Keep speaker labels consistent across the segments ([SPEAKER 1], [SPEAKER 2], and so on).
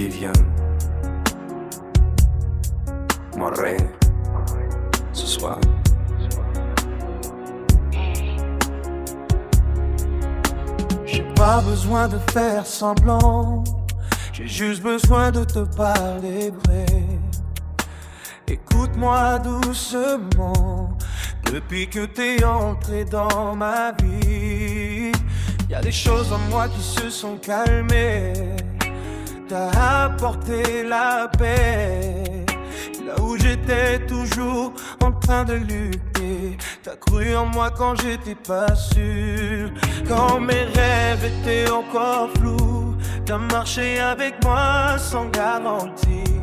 [SPEAKER 1] Viviane, mon rêve, ce soir.
[SPEAKER 2] J'ai pas besoin de faire semblant, j'ai juste besoin de te parler vrai. Écoute-moi doucement, depuis que t'es entré dans ma vie, y a des choses en moi qui se sont calmées. T'as apporté la paix, là où j'étais toujours en train de lutter. T'as cru en moi quand j'étais pas sûr, quand mes rêves étaient encore flous. T'as marché avec moi sans garantie,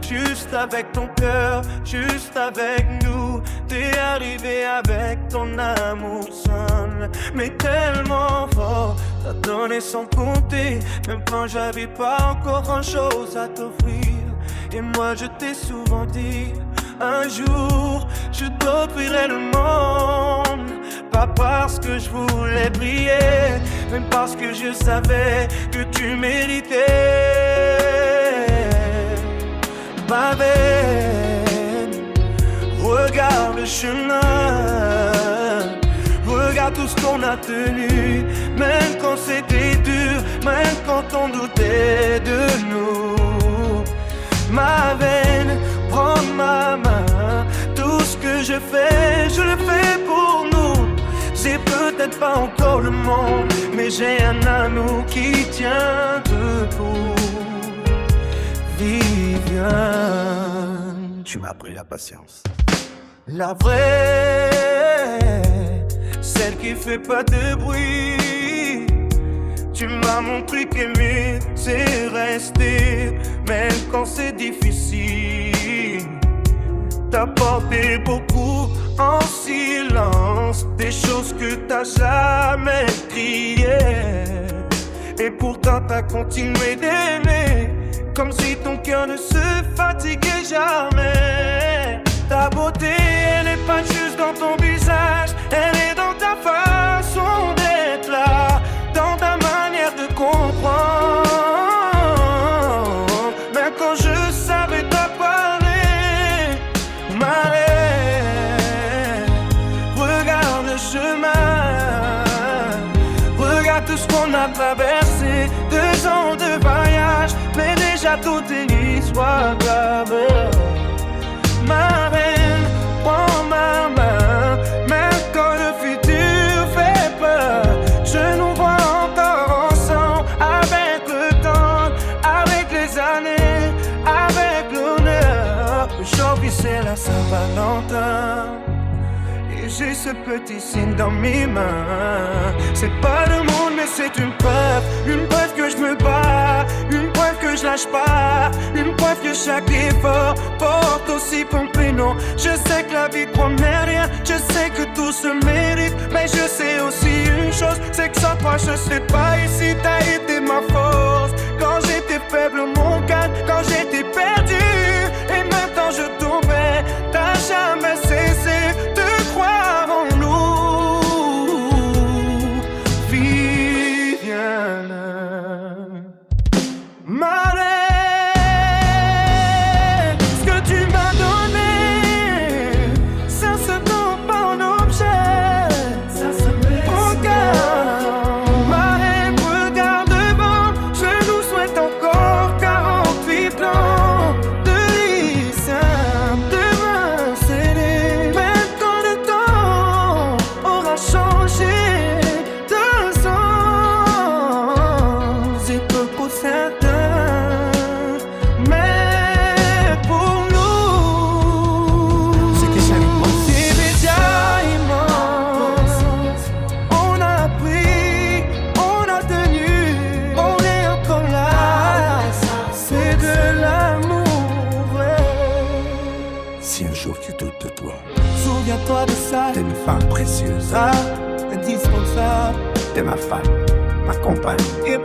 [SPEAKER 2] juste avec ton cœur, juste avec nous. T'es arrivé avec ton amour seul, mais tellement fort. T'as donné sans compter, même quand j'avais pas encore grand chose à t'offrir. Et moi je t'ai souvent dit, un jour je t'offrirai le monde. Pas parce que je voulais briller, même parce que je savais que tu méritais. Ma veine, regarde le chemin, regarde tout ce qu'on a tenu, même quand c'était dur, même quand on doutait de nous. Ma veine, prends ma main, tout ce que je fais, je le fais pour nous. J'ai peut-être pas encore le monde, mais j'ai un amour qui tient debout. Viviane,
[SPEAKER 1] Tu m'as appris la patience.
[SPEAKER 2] la vraie, celle qui fait pas de bruit. Tu m'as montré qu'aimer c'est rester, même quand c'est difficile. T'as porté beaucoup en silence, des choses que t'as jamais criées. Et pourtant t'as continué d'aimer, comme si ton cœur ne se fatiguait jamais. Ta beauté, elle n'est pas juste dans ton visage, elle est dans ta façon d'être là, dans ta manière de comprendre. Même quand je savais pas parler, ma reine, regarde le chemin, regarde tout ce qu'on a traversé, 2 ans de voyage, mais déjà tout est l'histoire gravée. Ma reine, prends ma main, même quand le futur fait peur. Je nous vois encore ensemble, avec le temps, avec les années, avec l'honneur. Aujourd'hui c'est la Saint-Valentin, et j'ai ce petit signe dans mes mains. C'est pas le monde mais c'est une preuve que je me bats, une preuve que je lâche pas, une preuve que chaque effort porte aussi ton prénom. Je sais que la vie promet rien, je sais que tout se mérite, mais je sais aussi une chose, c'est que sans toi je serais pas ici. T'as été ma force, quand j'étais faible mon calme, quand j'étais perdu, et même quand je tombais, t'as jamais cessé de croire en nous. Viviane, ma reine, ce que tu m'as donné, ça se donne pas en objet, ça se met au cœur. Ma reine, regarde devant, je nous souhaite encore 48 ans de vie simple, demain c'est les même quand le temps aura changé 2 ans, c'est peu pour certains, mais pour nous
[SPEAKER 1] C'est déjà immense.
[SPEAKER 2] c'est déjà immense. On a appris, on a tenu, on est encore là. C'est de l'amour vrai.
[SPEAKER 1] Si un jour tu doutes de toi,
[SPEAKER 2] Souviens-toi de ça,
[SPEAKER 1] t'es une femme précieuse,
[SPEAKER 2] ça, indispensable.
[SPEAKER 1] t'es ma femme, ma compagne.
[SPEAKER 2] Et